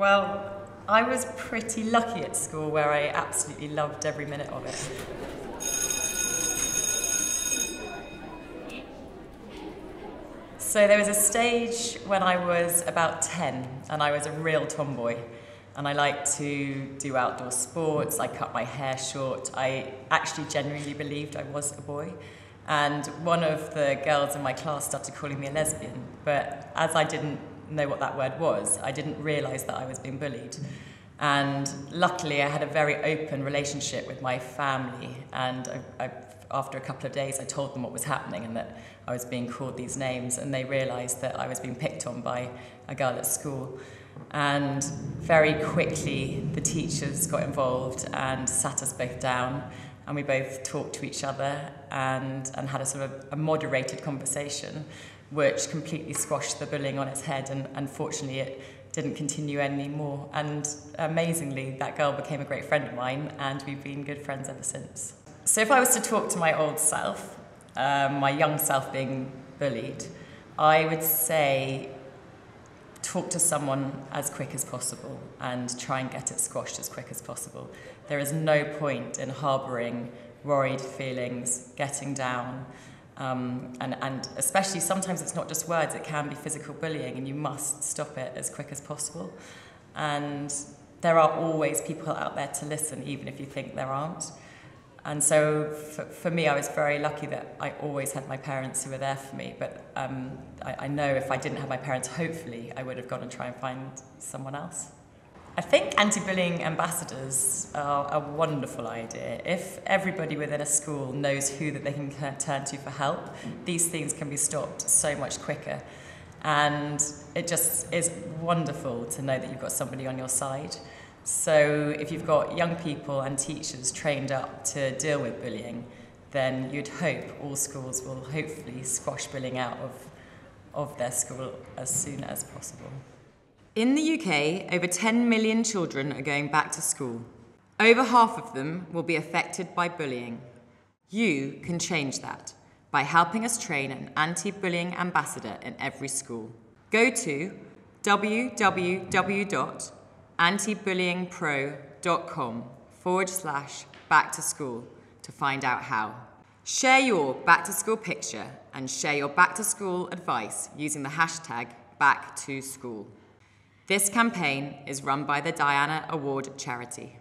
Well, I was pretty lucky at school where I absolutely loved every minute of it. So there was a stage when I was about 10 and I was a real tomboy. And I liked to do outdoor sports, I cut my hair short. I actually genuinely believed I was a boy. And one of the girls in my class started calling me a lesbian. But as I didn't know what that word was, I didn't realise that I was being bullied. And luckily I had a very open relationship with my family. And after a couple of days I told them what was happening and that I was being called these names. And they realised that I was being picked on by a girl at school. And very quickly the teachers got involved and sat us both down, and we both talked to each other and had a sort of a moderated conversation which completely squashed the bullying on its head, and unfortunately it didn't continue anymore. And amazingly that girl became a great friend of mine and we've been good friends ever since. So if I was to talk to my old self, my young self being bullied, I would say talk to someone as quick as possible and try and get it squashed as quick as possible. There is no point in harbouring worried feelings, getting down, and especially sometimes it's not just words, it can be physical bullying, and you must stop it as quick as possible. And there are always people out there to listen, even if you think there aren't. And so for me, I was very lucky that I always had my parents who were there for me. But I know if I didn't have my parents, hopefully I would have gone and tried and find someone else. I think anti-bullying ambassadors are a wonderful idea. If everybody within a school knows who that they can turn to for help, these things can be stopped so much quicker. And it just is wonderful to know that you've got somebody on your side. So if you've got young people and teachers trained up to deal with bullying, then you'd hope all schools will hopefully squash bullying out of their school as soon as possible. In the UK, over 10 million children are going back to school. Over half of them will be affected by bullying. You can change that by helping us train an anti-bullying ambassador in every school. Go to www.antibullyingpro.com/back to school to find out how. Share your back to school picture and share your back to school advice using the hashtag #BackToSchool. This campaign is run by the Diana Award charity.